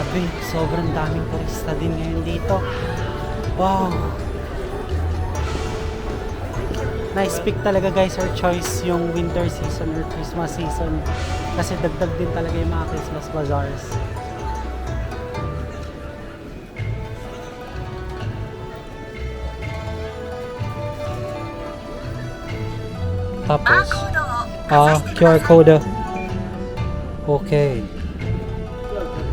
Grabe, sobrang daming turista din ngayon dito. Wow! Nice pick talaga guys or choice yung winter season or Christmas season. Kasi dagdag din talaga yung mga Christmas bazaars. Tapos, QR code. Okay.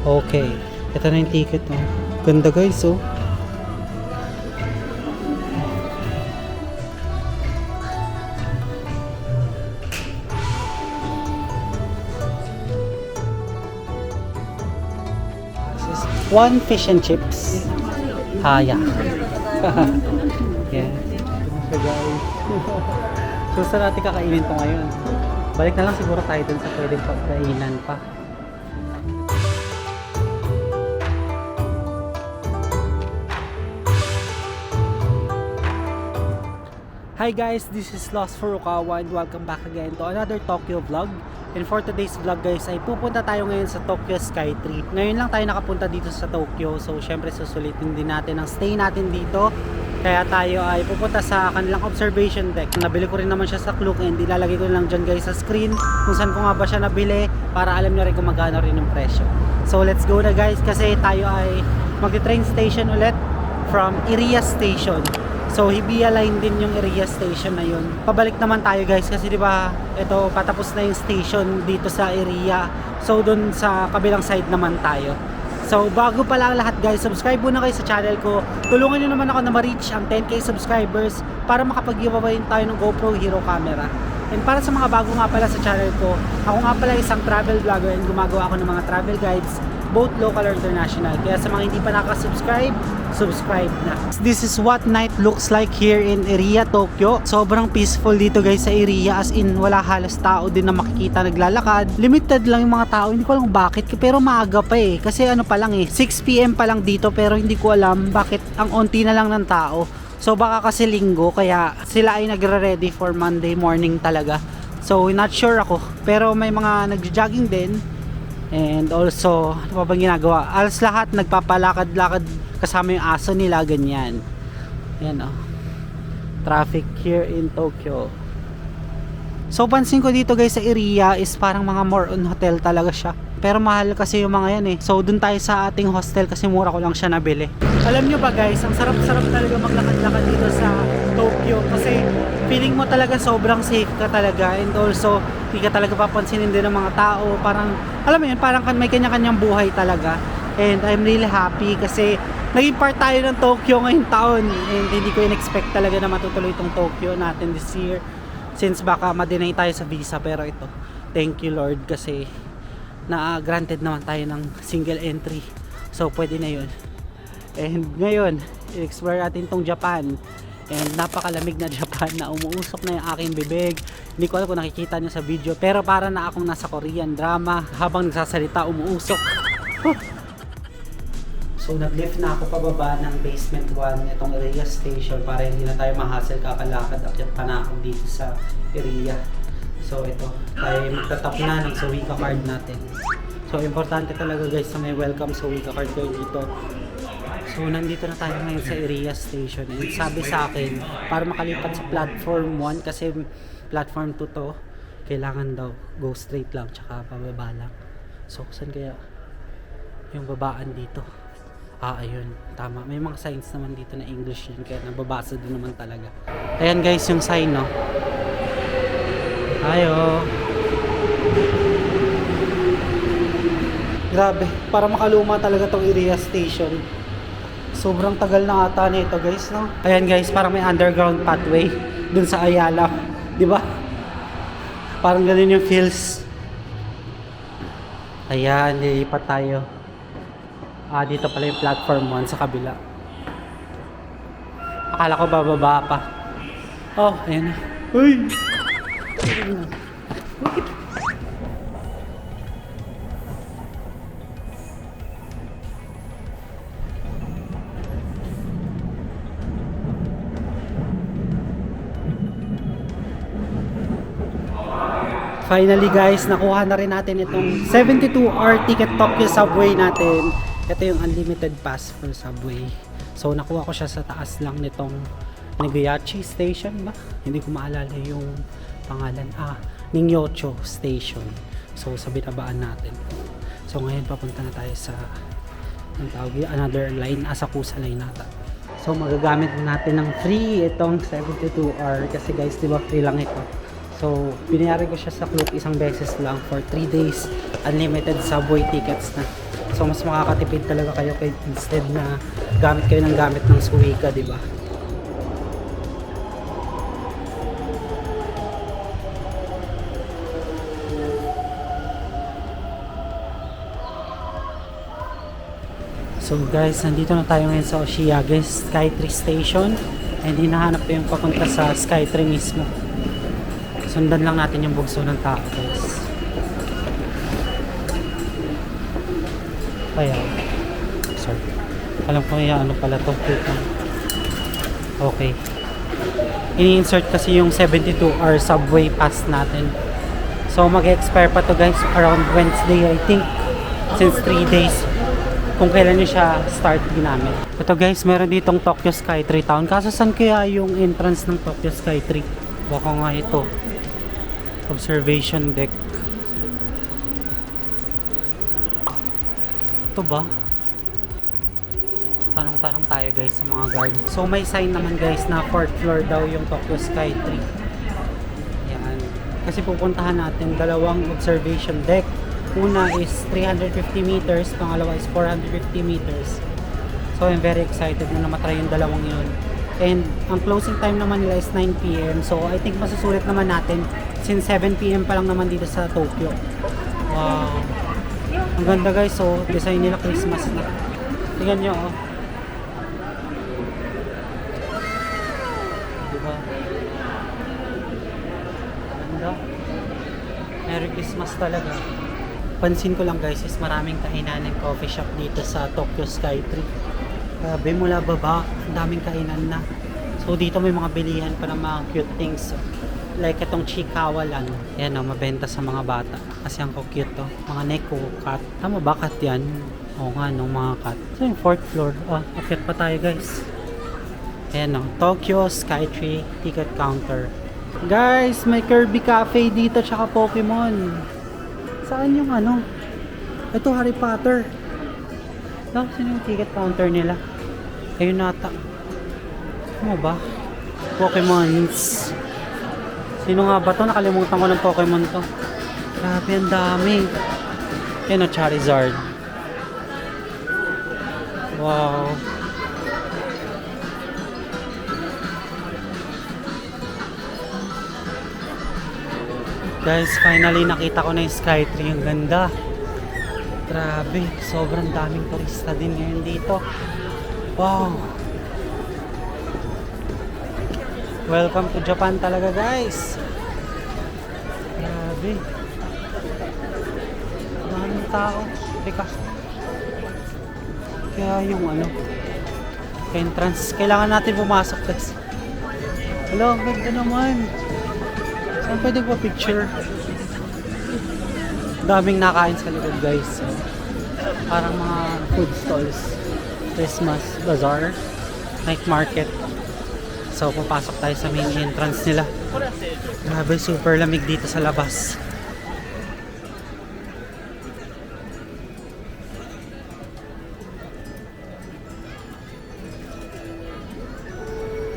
Okay. Ito na yung ticket, no? Ganda guys, oh. This is one fish and chips. Yeah. Yeah. So guys. So saan natin kakainin to ngayon? Balik na lang siguro tayo dun sa pwedeng pagkainan pa. Hi guys, this is Lost Furukawa and welcome back again to another Tokyo vlog. And for today's vlog guys ay pupunta tayo ngayon sa Tokyo Skytree. Ngayon lang tayo nakapunta dito sa Tokyo, so syempre susulitin din natin ang stay natin dito. Kaya tayo ay pupunta sa kanilang observation deck. Nabili ko rin naman siya sa Klook and ilalagay ko lang dyan guys sa screen kung saan ko nga ba siya nabili para alam nyo rin kung magkano rin yung presyo. So let's go na guys kasi tayo ay magti-train station ulit from Iriya Station. So Hibiya line din yung Iriya Station na yun. Pabalik naman tayo guys kasi di ba ito patapos na yung station dito sa Iriya. So dun sa kabilang side naman tayo. So bago pa lang lahat guys, subscribe muna kayo sa channel ko. Tulungan nyo naman ako na ma-reach ang 10k subscribers para makapag-giveaway tayo ng GoPro Hero camera. And para sa mga bago nga pala sa channel ko, ako nga pala isang travel vlogger and gumagawa ako ng mga travel guides, both local or international. Kaya sa mga hindi pa nakasubscribe, subscribe na. This is what night looks like here in Iriya, Tokyo. Sobrang peaceful dito guys sa Iriya, as in wala halos tao din na makikita naglalakad. Limited lang yung mga tao, hindi ko alam bakit pero maaga pa eh. Kasi ano pa lang eh, 6 PM pa lang dito pero hindi ko alam bakit ang onti na lang ng tao. So baka kasi linggo kaya sila ay nagre-ready for Monday morning talaga. So not sure ako, pero may mga nagjo-jogging din. And also, ano pa bang ginagawa? Alas lahat nagpapalakad-lakad kasama yung aso nila, ganyan. Ayan, oh. Traffic here in Tokyo. So pansin ko dito guys sa Iriya is parang mga more on hotel talaga siya. Pero mahal kasi yung mga yan eh. So dun tayo sa ating hostel kasi mura ko lang siya nabili. Alam nyo ba guys, ang sarap-sarap talaga maglakad-lakad dito sa Tokyo kasi feeling mo talaga sobrang safe ka talaga, and also hindi ka talaga papansinin din ng mga tao. Parang alam mo yun, parang may kanya-kanyang buhay talaga. And I'm really happy kasi naging part tayo ng Tokyo ngayong taon, and hindi ko in-expect talaga na matutuloy itong Tokyo natin this year since baka ma-deny tayo sa visa. Pero ito, thank you Lord kasi na-granted naman tayo ng single entry, so pwede na yun. And ngayon i-explore natin tong Japan, and napakalamig na Japan na umuusok na yung aking bibig. Hindi ko alam kung nakikita nyo sa video, pero para na akong nasa Korean drama habang nagsasalita umuusok. So nag-lift na ako pababa ng basement 1 itong Iriya Station para hindi na tayo ma-hassle kakalakad. Akyat pa na ako dito sa Iriya. So ito, tayo magtatap na ng Suica card natin. So importante talaga guys na may welcome Suica card kayo dito. So nandito na tayo ngayon sa Iriya Station, and sabi sa akin para makalipat sa platform 1 kasi platform 2 to, kailangan daw go straight lang tsaka pababa lang. So saan kaya yung babaan dito? Ayun, tama, may mga signs naman dito na English yun kaya nababasa din naman talaga. Ayan guys yung sign, no? Ayo. Grabe, para makaluma talaga tong Iriya Station. Sobrang tagal na ata nito guys, no? Ayan guys, parang may underground pathway dun sa Ayala, di ba? Parang ganun yung feels. Ayan, lilipat tayo. Dito pala yung platform 1 sa kabila. Akala ko bababa pa. Oh, ayan na. Uy! Finally guys, nakuha na rin natin itong 72-hour ticket Tokyo subway natin. Ito yung unlimited pass for subway. So nakuha ko siya sa taas lang nitong Nagayachi Station ba? Hindi ko maalala yung pangalan. Ningyocho Station. So sa binabaan natin. So ngayon papunta na tayo sa another line, Asakusa line nata. So magagamit natin ng free itong 72R kasi guys, di ba free lang ito. So binayaran ko siya sa Klook isang beses lang for 3 days unlimited subway tickets na. So mas makakatipid talaga kayo instead na gamit kayo ng gamit ng Suica, di ba? So guys, nandito na tayo ngayon sa Oshiage Skytree Station and hinahanap ko yung papunta sa Skytree mismo. Sundan lang natin yung bugso ng tao guys. Kaya, sorry. Alam ko yung ano pala to. Okay. Ini-insert kasi yung 72-hour subway pass natin. So mag-expire pa to guys around Wednesday I think. Since 3 days. Kung kailan nyo siya start ginamit. Ito guys, meron ditong Tokyo Skytree Town. Kaso saan kaya yung entrance ng Tokyo Skytree? Baka nga ito. Observation deck. Ito ba? Tanong-tanong tayo guys sa mga guard. So may sign naman guys na 4th floor daw yung Tokyo Skytree. Yan. Kasi pupuntahan natin dalawang observation deck. Una is 350 meters, pangalawa is 450 meters. So I'm very excited na matry yung dalawang yun. And ang closing time naman nila is 9 PM. So I think masusulit naman natin since 7 PM pa lang naman dito sa Tokyo. Wow. Ang ganda guys, so design nila Christmas na. Tingnan nyo oh. Diba? Ganda. Merry Christmas talaga. Pansin ko lang guys is maraming kainan and coffee shop dito sa Tokyo Skytree. Grabe, mula baba, ang daming kainan na. So dito may mga bilihan pa ng mga cute things. Like itong Chikawa lang. Yan o, mabenta sa mga bata. Kasi ang cute to. Mga neko cat. Tama ba cat yan? Oo nga no, mga cat. So yung 4th floor. Akit pa tayo guys. Ayan o, Tokyo Skytree ticket counter. Guys, may Kirby Cafe dito tsaka Pokemon. Saan yung ano? Ito Harry Potter. Saan yung ticket counter nila? Ayun nata. Ano ba? Pokemons. Sino nga ba to? Nakalimutan ko ng Pokemon to. Grabe, ang dami. Yan o, Charizard. Wow. Guys, finally nakita ko na yung Skytree. Ang ganda. Grabe, sobrang daming turista din ngayon dito. Wow. Welcome to Japan talaga guys. Grabe. Daming tao. Teka. Kaya yung ano, entrance, kailangan natin pumasok guys. Hello, ang ganda naman. Saan pwede pa picture? Daming nakain sa likod guys. So, parang mga food stalls. Christmas bazaar. Night market. So papasok tayo sa main entrance nila. Grabe, super lamig dito sa labas.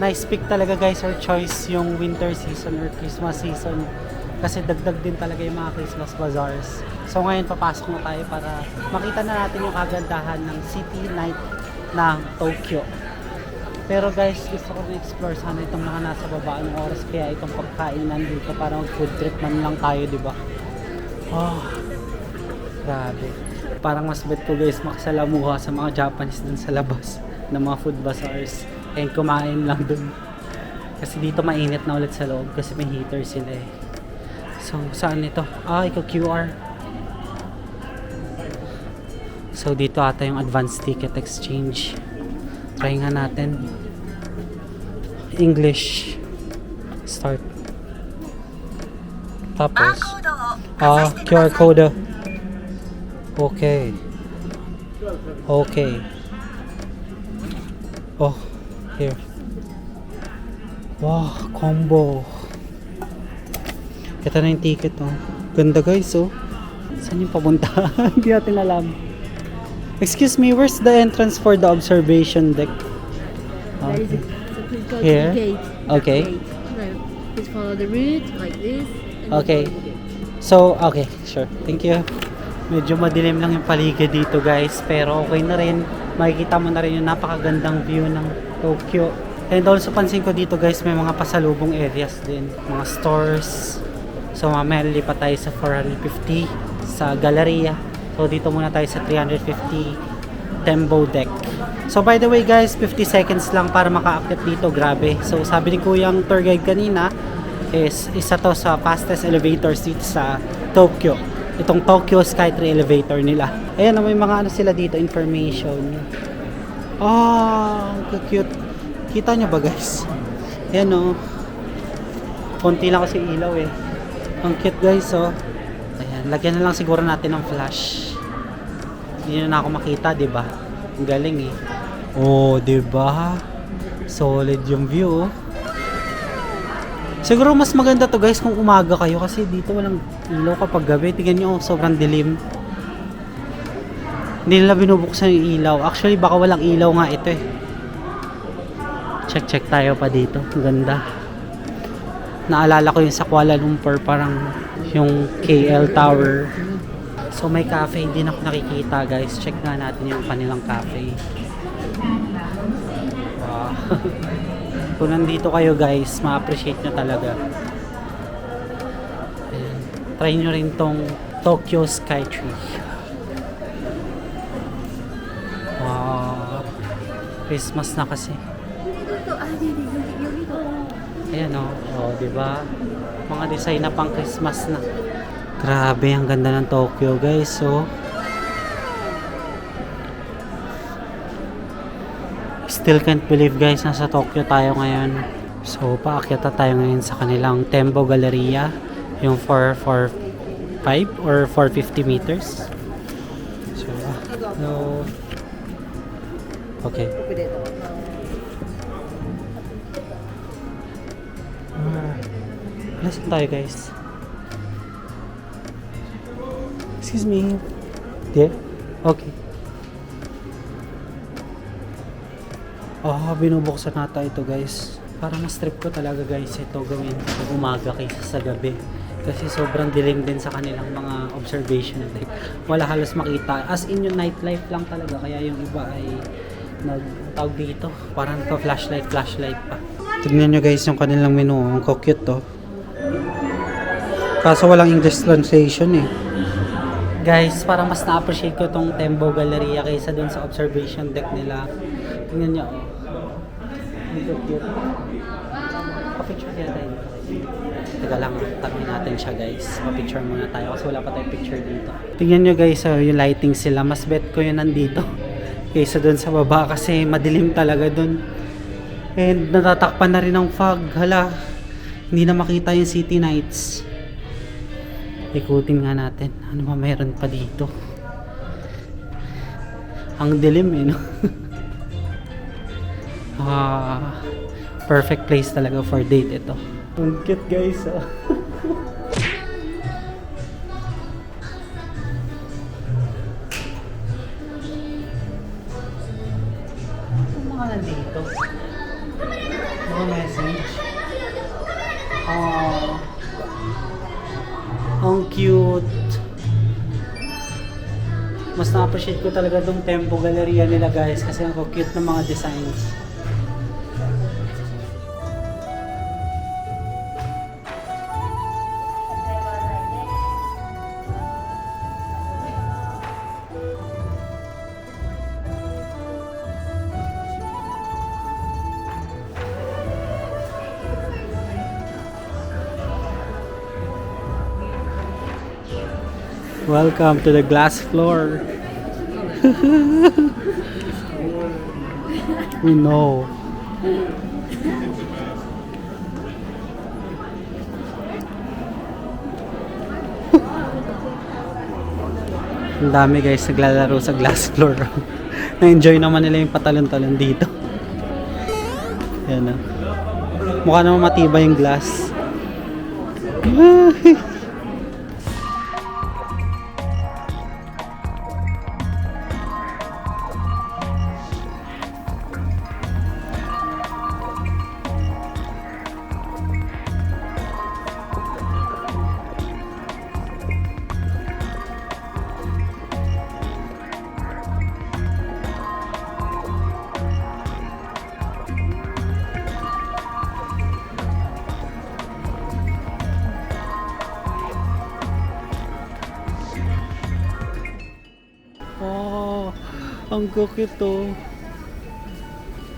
Nice pick talaga guys, or choice yung winter season or Christmas season kasi dagdag din talaga yung mga Christmas bazaars. So ngayon papasok na tayo para makita na natin yung kagandahan ng city night ng Tokyo. Pero guys, gusto ko na-explore sana itong mga nasa baba ng oras, kaya itong pagkainan dito para mag food trip man lang tayo, diba? Oh, grabe. Parang mas bet ko guys makasalamuha sa mga Japanese dun sa labas ng mga food bazaars. And kumain lang dun. Kasi dito mainit na ulit sa loob kasi may heater sila eh. So, saan ito? Ikaw QR. So, dito ata yung advanced ticket exchange. Try nga natin. English. Start. Tapos. QR code. Okay. Okay. Oh, here. Wow, combo. Ito na yung ticket, oh. Ganda guys, oh. Saan yung papunta? Hindi natin alam. Excuse me, where's the entrance for the observation deck? There is Okay. so please go Here? to the gate. Okay. Gate. No, please follow the route like this. And Okay. then follow the gate. So, okay, sure. Thank you. Medyo madilim lang yung paligid dito guys, pero okay na rin. Makikita mo na rin yung napakagandang view ng Tokyo. And also pansin ko dito guys, may mga pasalubong areas din, mga stores. So mamaya lipat tayo sa 450 sa Galleria. So dito muna tayo sa 350 Tembo Deck. So by the way guys, 50 seconds lang para makaakyat dito, grabe. So sabi ni Kuyang tour guide kanina, is isa to sa fastest elevators dito sa Tokyo. Itong Tokyo Skytree elevator nila. Ayan, may mga ano sila dito, information. Ang cute. Kita nyo ba guys? Ayan o. Konti lang kasi ilaw eh. Ang cute guys oh. Ayan, lagyan na lang siguro natin ng flash. Hindi na ako makita, di ba? Ang galing eh. Oh, di ba? Solid yung view oh. Siguro mas maganda to guys kung umaga kayo kasi dito walang ilaw kapag gabi. Tingnan nyo, sobrang dilim. Hindi nila binubuksan yung ilaw. Actually, baka walang ilaw nga ito eh. Check tayo pa dito. Ang ganda. Naalala ko yung sa Kuala Lumpur, parang yung KL Tower. So may cafe din ako nakikita guys. Check nga natin yung kanilang cafe. Wow. Kung nandito kayo guys, ma-appreciate nyo talaga. Ayan. Try nyo rin tong Tokyo Skytree. Wow. Christmas na kasi. Ayan o. Oh, diba? Mga design na pang Christmas na. Grabe, ang ganda ng Tokyo guys. So, still can't believe guys, nasa Tokyo tayo ngayon. So paakyat na tayo ngayon sa kanilang Tembo Galleria, yung 445 or 450 meters. So, no. Okay. Listen tayo guys. Excuse me. Yeah? Okay. Binubuksan nata ito guys. Para mas trip ko talaga guys ito gawin pag umaga kaysa sa gabi. Kasi sobrang dilim din sa kanilang mga observation deck. Wala halos makita. As in yung nightlife lang talaga. Kaya yung iba ay nagtawag dito. Parang pa flashlight pa. Tignan nyo guys yung kanilang menu. Ang cute to. Kaso walang English translation eh. Guys, parang mas na-appreciate ko tong Tembo Galleria kaysa dun sa observation deck nila. Tingnan nyo, oh. Dito cute. Pa-picture kaya tayo. Teka lang, tabi natin siya guys. Pa-picture muna tayo kasi wala pa tayong picture dito. Tingnan nyo guys, oh, yung lighting sila. Mas bet ko yun nandito. Kaysa dun sa baba kasi madilim talaga dun. And natatakpan na rin ng fog. Hala, hindi na makita yung city nights. Ikutin nga natin. Ano ba meron pa dito? Ang dilim eh, no? Perfect place talaga for date ito. Ang cute guys, oh. Ano mga nandito? Mga message. Ang cute. Mas na-appreciate ko talaga tong Tempo Galleria nila guys kasi ang cute ng mga designs. Welcome to the glass floor. We know. Ang dami guys naglalaro sa glass floor. Na-enjoy naman nila yung patalon-talon dito. Yan, mukha naman matibay yung glass. Oh, ang cute to.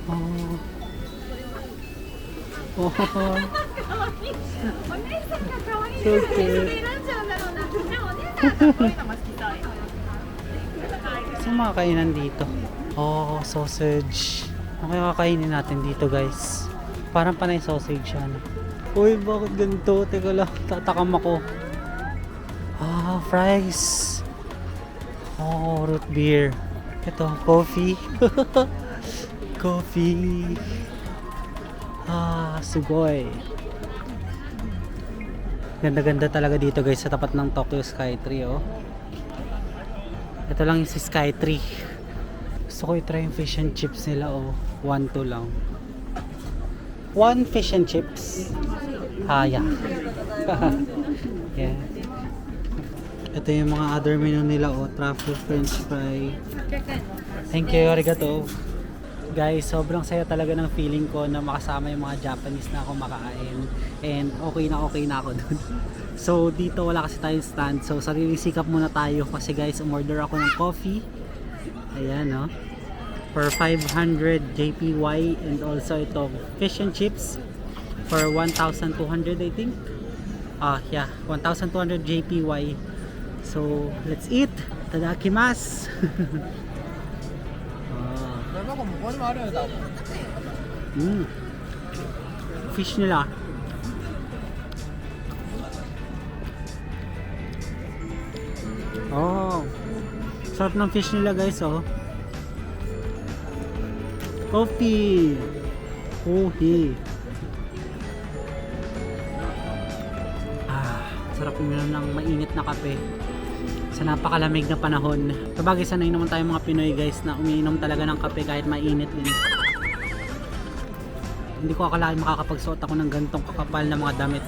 Oh. Oh. So cute. Saan mga kainan dito? Oh, sausage. Ano kaya kakainin natin dito guys? Parang panay sausage yan. Uy, bakit ganito? Teka lang, tatakam ako. Ah, fries. Oh, root beer. Ito, coffee. Coffee. Ah, sugoi. Ganda-ganda talaga dito guys sa tapat ng Tokyo Skytree, oh. Ito lang yung si Skytree. Gusto ko i-try yung fish and chips nila, oh. 1-2 lang. 1 fish and chips. Ah, yeah. Yeah. Ito yung mga other menu nila, oh. Truffle french fry. Thank you, arigato. Guys, sobrang saya talaga ng feeling ko na makasama yung mga Japanese na kumakain. And okay na ako dun. So dito wala kasi tayong stand. So sariling sikap muna tayo kasi guys, umorder ako ng coffee. Ayan, no? For 500 JPY, and also ito fish and chips for 1,200 I think. Yeah, 1,200 JPY. So let's eat. Tadakimasu. Fish nila. Oh, sarap ng fish nila guys, oh. Coffee. Coffee. Sarap uminom ng mainit na kape sa napakalamig na panahon. Sabagay, sanay naman tayo mga Pinoy guys na umiinom talaga ng kape kahit mainit din. Hindi ko akalain makakapagsuot ako ng gantong kakapal na mga damit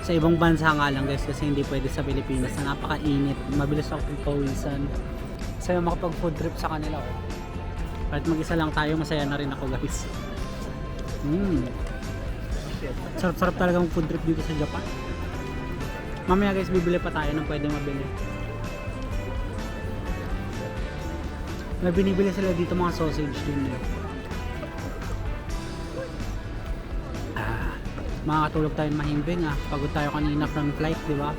sa ibang bansa nga lang guys, kasi hindi pwede sa Pilipinas na napakainit, mabilis ako pagpawisan. Masaya makapag food trip sa kanila, oh. Kahit mag-isa lang tayo, masaya na rin ako guys. Sarap-sarap talagang food trip dito sa Japan. Mamaya guys, bibili pa tayo ng pwede mabili. May binibili sila dito mga sausage din, eh. Makakatulog tayo mahimbing, pagod tayo kanina from flight, di ba?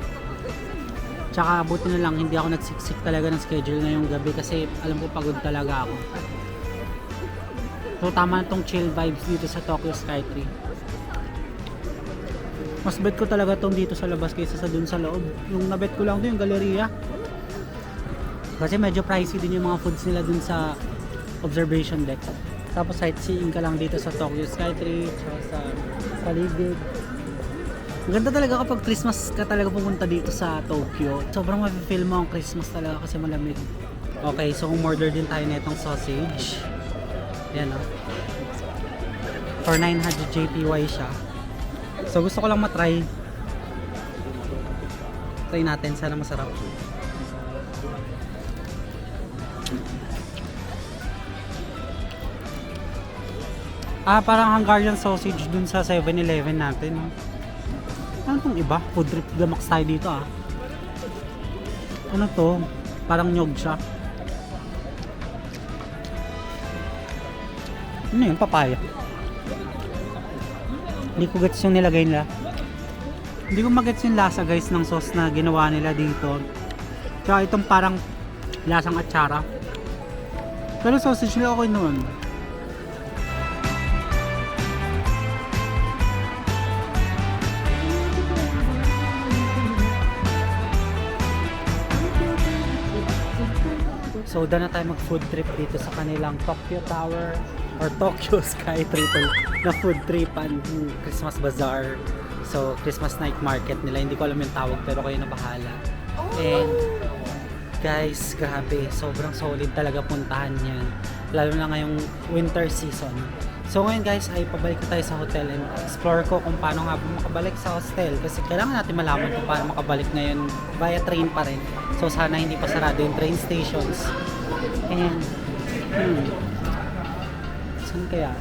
Tsaka buti na lang hindi ako nagsiksik talaga ng schedule na yung gabi kasi alam ko pagod talaga ako. So tama na tong chill vibes dito sa Tokyo Skytree. Mas bet ko talaga tong dito sa labas kaysa sa dun sa loob. Yung nabet ko lang doon yung galleria. Kasi medyo pricey din yung mga foods nila dun sa observation deck. Tapos sightseeing ka lang dito sa Tokyo Skytree, sa paligid. Maganda talaga kapag Christmas ka talaga pumunta dito sa Tokyo. Sobrang mafe-feel mo ang Christmas talaga kasi malamig. Okay, so umorder din tayo nitong sausage. Yan, oh. For 900 JPY siya. So gusto ko lang matry. Try natin, sana masarap. Parang Hungarian sausage dun sa 7-Eleven natin. Ano tong iba? Food trip gamax tayo dito, Ano to? Parang nyog siya. Ano yun? Papaya. Hindi ko gets yung nilagay nila. Hindi ko magets yung lasa guys ng sauce na ginawa nila dito. Tsaka itong parang lasang atsara. Pero sausage nila okay naman. So, doon na tayo mag-food trip dito sa kanilang Tokyo Tower or Tokyo Sky Tree na food tripan, Christmas Bazaar. So, Christmas night market nila. Hindi ko alam yung tawag pero kayo na bahala. And, guys, grabe. Sobrang solid talaga puntahan yan. Lalo na ngayong winter season. So ngayon guys ay pabalik na tayo sa hotel and explore ko kung paano nga makabalik sa hostel kasi kailangan natin malaman kung paano makabalik ngayon via train pa rin. So sana hindi pa sarado yung train stations. And saan kaya?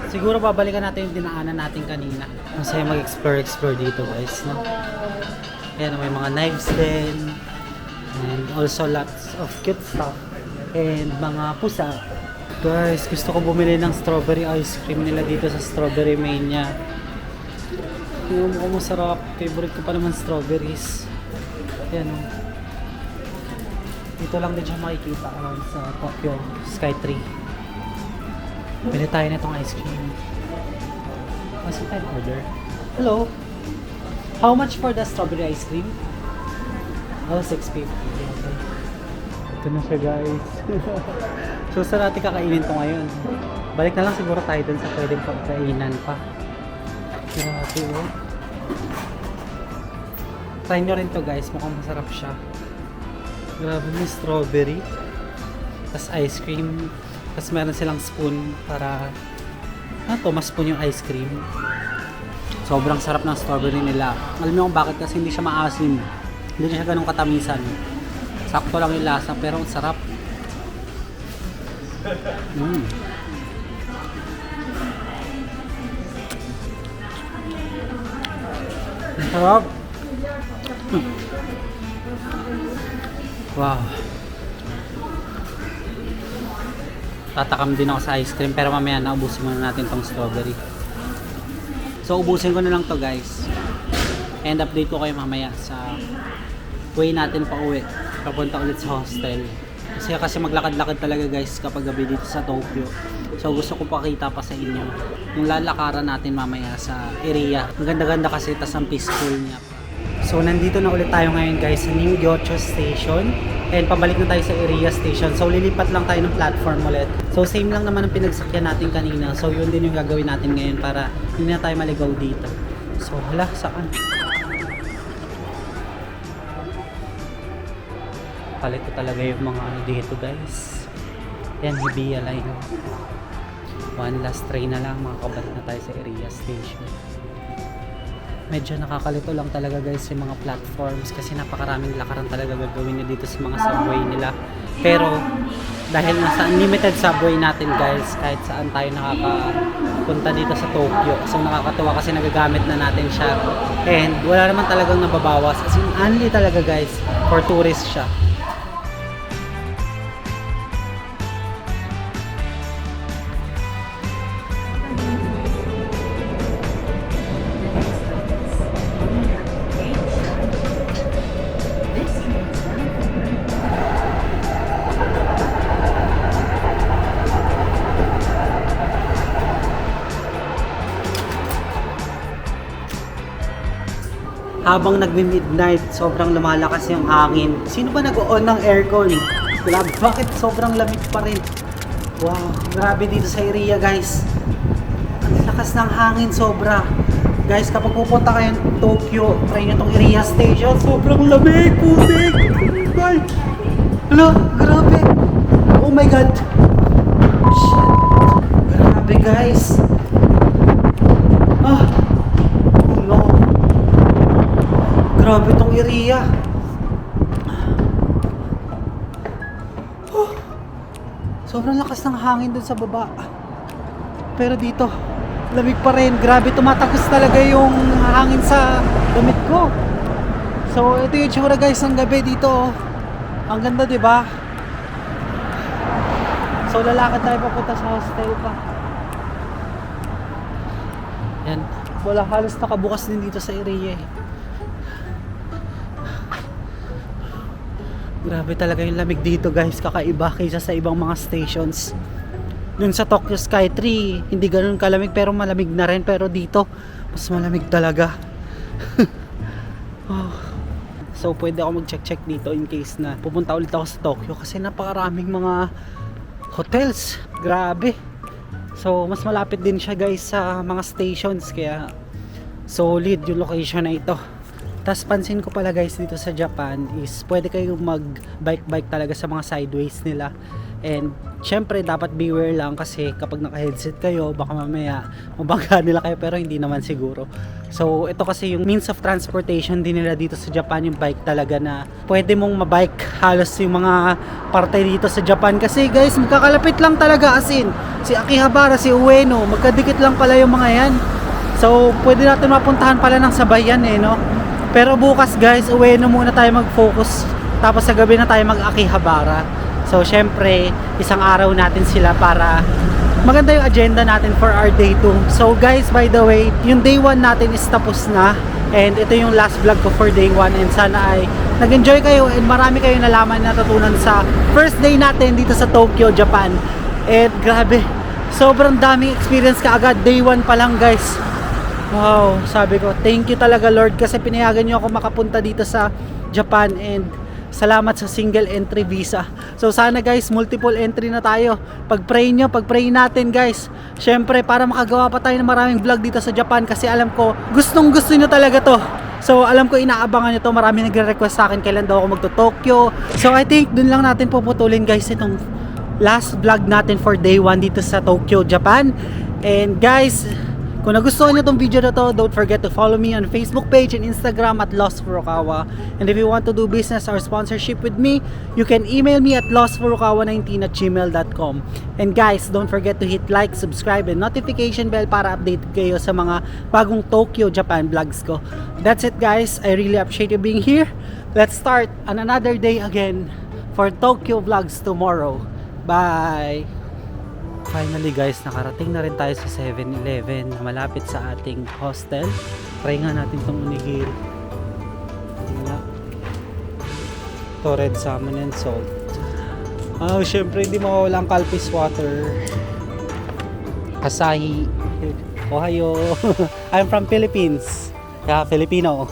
Siguro babalikan natin yung dinaanan natin kanina. Masaya mag-explore dito guys, no? Ayan, may mga knives din and also lots of cute stuff and mga pusa. Guys, gusto ko bumili ng strawberry ice cream nila dito sa Strawberry Mania. Yung mukhang masarap. Favorite ko pa naman strawberries. Ayan o. Dito lang din siya makikita around sa Tokyo Sky Tree. Bili tayo na itong ice cream. Kasi tayo order. Hello? How much for the strawberry ice cream? Oh, 6.50. Okay. Ito na siya guys. So saan natin kakainin to ngayon? Balik na lang siguro tayo dun sa pwedeng pagkainan pa. Grabe oh. Try nyo rin to guys, mukhang masarap siya. Grabe, may strawberry. Tapos ice cream. Tapos meron silang spoon para ma-spoon yung ice cream. Sobrang sarap ng strawberry nila. Alam niyo kung bakit? Kasi hindi siya maasim. Hindi siya ganun katamisan. Sakto lang yung lasa pero ang sarap. Sarap. Wow. Tatakam din ako sa ice cream pero mamaya naubusin muna natin tong strawberry. So ubusin ko na lang to guys. And update ko kayo mamaya sa way natin pa uwi. Papunta ulit sa hostel. Kasi maglakad-lakad talaga guys kapag gabi dito sa Tokyo. So gusto ko pakita pa sa inyo yung lalakaran natin mamaya sa area. Ang ganda-ganda kasi, tas ang peaceful niya. So nandito na ulit tayo ngayon guys sa Ningyocho Station. And pabalik na tayo sa area station. So lilipat lang tayo ng platform ulit. So same lang naman ang pinagsakyan natin kanina. So yun din yung gagawin natin ngayon para hindi na tayo maligaw dito. So hala, saan? Palito talaga yung mga ano dito guys. Yan, Hibiya line. One last train na lang, makakabalik na tayo sa area station. Medyo nakakalito lang talaga guys yung mga platforms kasi napakaraming lakaran talaga gagawin nyo dito sa mga subway nila. Pero dahil nasa unlimited subway natin guys, kahit saan tayo nakakapunta dito sa Tokyo. So nakakatuwa kasi nagagamit na natin siya. And wala naman talagang nababawas. As in, only talaga guys, for tourists siya. Habang nagmi-midnight, sobrang lumalakas yung hangin. Sino ba nag-on ng aircon? Grabe, bakit sobrang lamig pa rin? Wow, grabe dito sa area guys. Ang lakas ng hangin, sobra. Guys, kapag pupunta kayo ng Tokyo, try nyo tong area station. Sobrang lamig, putik! Ay! Hala, grabe! Oh my god! Shit! Grabe guys! Ah! Oh no! Grabe tong area. Oh, sobrang lakas ng hangin dun sa baba. Pero dito, lamig pa rin. Grabe, tumatagos talaga yung hangin sa damit ko. So, ito yung tsura guys ng gabi dito. Ang ganda, di ba? So, lalakad tayo papunta sa hostel pa. Yan. Wala, halos nakabukas din dito sa area eh. Grabe talaga yung lamig dito guys, kakaiba kaysa sa ibang mga stations. Dun sa Tokyo Sky Tree, hindi ganoon kalamig pero malamig na rin. Pero dito, mas malamig talaga. Oh. So pwede ako mag-check dito in case na pupunta ulit ako sa Tokyo kasi napakaraming mga hotels. Grabe. So mas malapit din siya guys sa mga stations, kaya solid yung location na ito. Tapos pansin ko pala guys dito sa Japan is pwede kayong mag bike talaga sa mga sideways nila. And syempre dapat beware lang kasi kapag naka-headset kayo baka mamaya mabangga nila kayo, pero hindi naman siguro. So ito kasi yung means of transportation din nila dito sa Japan, yung bike talaga, na pwede mong mabike halos yung mga parte dito sa Japan. Kasi guys magkakalapit lang talaga, as in si Akihabara, si Ueno, magkadikit lang pala yung mga yan. So pwede natin mapuntahan pala ng sabay yan no. Pero bukas guys, Ueno muna tayo mag-focus, tapos sa gabi na tayo mag-Akihabara. So syempre isang araw natin sila para maganda yung agenda natin for our day 2. So guys, by the way, yung day 1 natin is tapos na, and ito yung last vlog ko for day 1, and sana ay nag-enjoy kayo and marami kayong nalaman, natutunan sa first day natin dito sa Tokyo, Japan. And grabe, sobrang daming experience kaagad day 1 pa lang guys. Wow, sabi ko thank you talaga Lord kasi pinayagan niyo ako makapunta dito sa Japan, and salamat sa single entry visa. So sana guys multiple entry na tayo. Pag-pray natin guys, syempre para makagawa pa tayo ng maraming vlog dito sa Japan, kasi alam ko gustong gusto niyo talaga to. So alam ko inaabangan niyo to, marami nagre-request sa akin kailan daw ako magto-Tokyo. So I think dun lang natin puputulin guys itong last vlog natin for day 1 dito sa Tokyo, Japan. And guys, kung nagustuhan nyo itong video na to, don't forget to follow me on Facebook page and Instagram at Lost Furukawa. And if you want to do business or sponsorship with me, you can email me at lostfurukawa19@gmail.com. And guys, don't forget to hit like, subscribe, and notification bell para update kayo sa mga bagong Tokyo, Japan vlogs ko. That's it guys, I really appreciate you being here. Let's start on another day again for Tokyo vlogs tomorrow. Bye! Finally guys, nakarating na rin tayo sa 7-Eleven na malapit sa ating hostel. Try nga natin itong onigiri. Ito, red salmon and salt. Syempre hindi mawawala ang Calpis water. Asahi. Ohio. I'm from Philippines. Filipino.